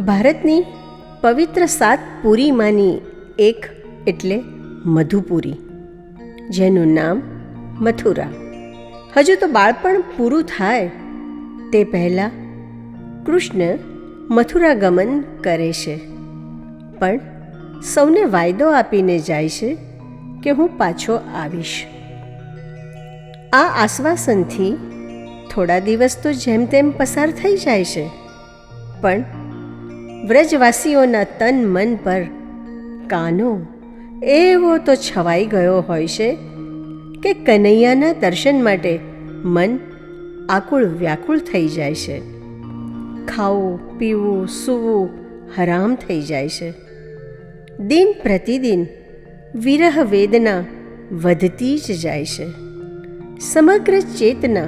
ભારતની પવિત્ર 7 પુરીમાંની એક એટલે મધુપુરી, જેનું નામ મથુરા. હજુ તો બાળપણ પૂરું થાય તે પહેલાં કૃષ્ણ મથુરા ગમન કરે છે, પણ સૌને વાયદો આપીને જાય છે કે હું પાછો આવીશ. આ આશ્વાસનથી થોડા દિવસ તો જેમ તેમ પસાર થઈ જાય છે, પણ વ્રજવાસીઓના તન મન પર કાનો એવો તો છવાઈ ગયો હોય છે કે કનૈયાના દર્શન માટે મન આકુળ વ્યાકુળ થઈ જાય છે. ખાવું પીવું સૂવું હરામ થઈ જાય છે. દિન પ્રતિદિન વિરહ વેદના વધતી જ જાય છે. સમગ્ર ચેતના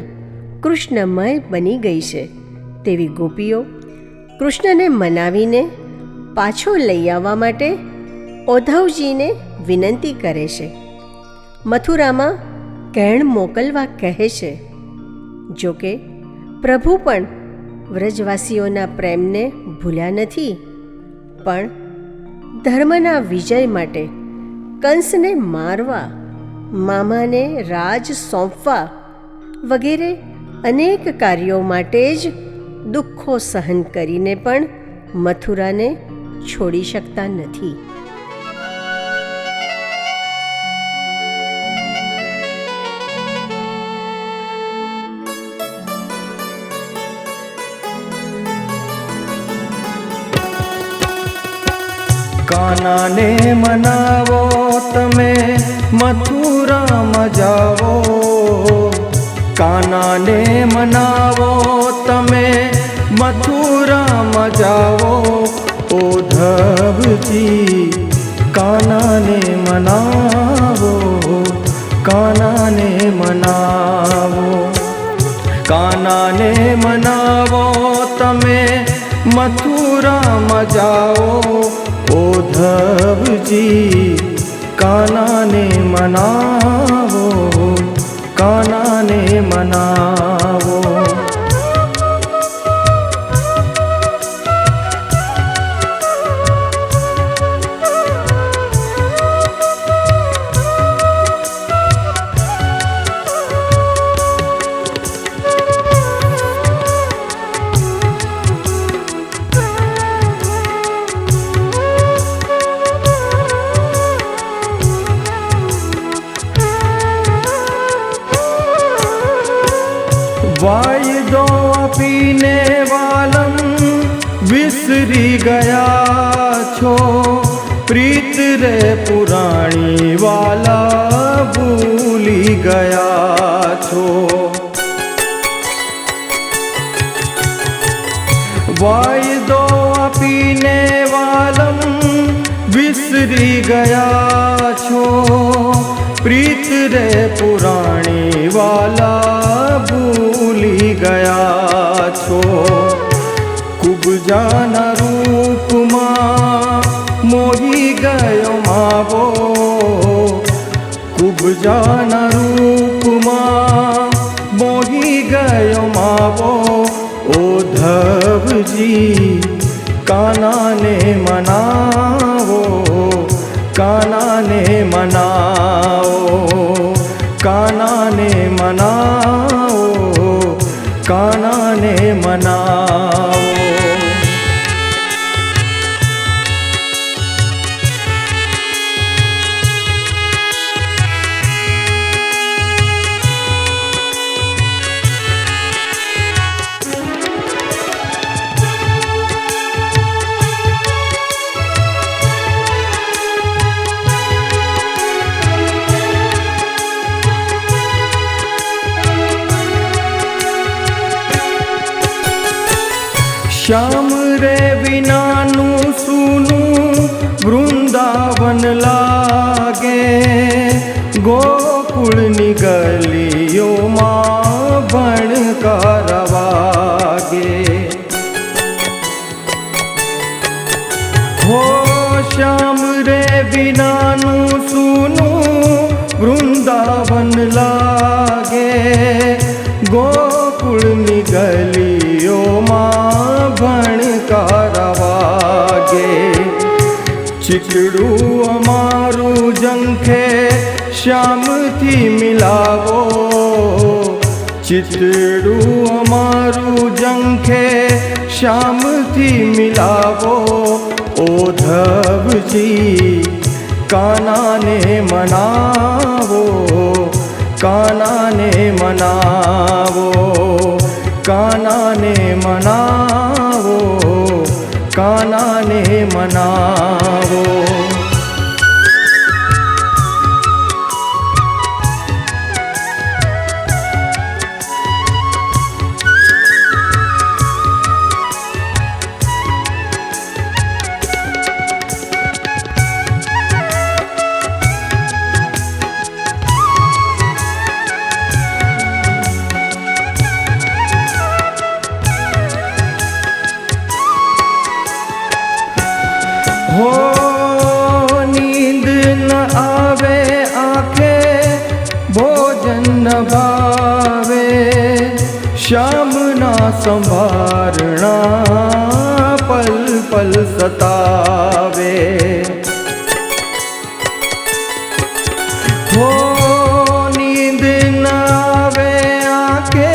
કૃષ્ણમય બની ગઈ છે તેવી ગોપીઓ કૃષ્ણને મનાવીને પાછો લઈ આવવા માટે ઉદ્ધવજીને વિનંતી કરે છે. મથુરામાં કહેણ મોકલવા કહે છે. જોકે પ્રભુ પણ વ્રજવાસીઓના પ્રેમને ભૂલ્યા નથી, પણ ધર્મના વિજય માટે કંસને મારવા, મામાને રાજ સોંપવા વગેરે અનેક કાર્યો માટે જ દુઃખો સહન કરીને પણ મથુરાને છોડી શકતા નથી. કાનાને મનાવો તમે મથુરામાં જાઓ, કાનાને મનાવો તમે મથુરામાં જાઓ. ઉદ્ધવજી કાનાને મનાવો, કાનાને મનાવો, કાનાને મનાવો તમે મથુરામાં જાઓ. ઉદ્ધવજી કાનાને મનાવો, કાનાને મનાવો. વાયદો આપીને વાલમ વિસરી ગયા છો, પ્રીત રે પુરાણી વાલા ભૂલી ગયા છો. વાયદો આપીને વાલમ વિસરી ગયા છો, પ્રીત રે પુરાણી વાલા ભૂલી ગયા છો. કુબજાના રૂપમાં મોહી ગયો માવો, કુબજાના રૂપમાં મોહી ગયો માવો. ઉદ્ધવજી કાનાને મનાવો, કાનાને મનાવો, કાનાને મનાવો, કાનાને મનાવો. શ્યામ રે વિનાનું સૂનું વૃંદાવન લાગે, ગોકુળની ગલીઓમાં ભણકાર વાગે. હો શ્યામ રે વિનાનું સૂનું વૃંદાવન લાગે, ગોકુળની ગલીઓમાં ભણકાર વાગે. લાગે. ચિતડું અમારું ઝંખે શ્યામથી મિલાવો, ચિતડું અમારું ઝંખે શ્યામથી મિલાવો. ઓ ધવજી કાનાને મનાવો, કાનાને મનાવો, કાનાને મનાવો, કાનાને મનાવો. હો નીંદ ન આવે આંખે, ભોજન ન ભાવે, શ્યામના સંભારણા પલ પલ સતાવે. હો નીંદ ન આવે આંખે,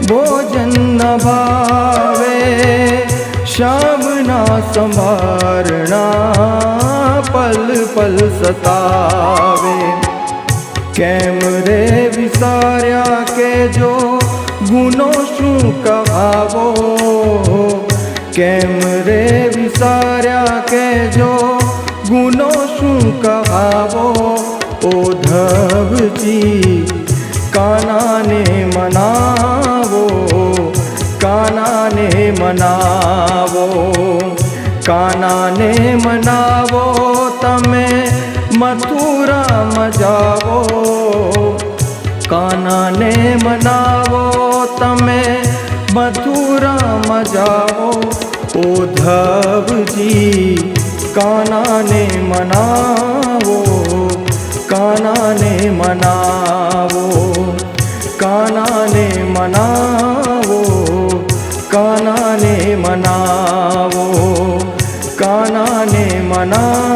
ભોજન ન ભાવે, શ્યામના સંભારણા પલ પલ સતાવે. કેમ રે વિસાર્યા કે જો ગુનો શું કહાવો, કેમ રે વિસાર્યા કે જો ગુનો શું કહાવો. ઓ ધવજી કાનાને મનાવો, કાનાને મનાવો, કાનાને મનાવો. તમે મથુરામાં જાઓ, કાનાને મનાવો. તમે મથુરામાં જાઓ. ઓ ધવજી કાનાને મનાવો, કાનાને મનાવો, કાનાને મનાવો, કાનાને મનાવો, કાનાને મનાવો.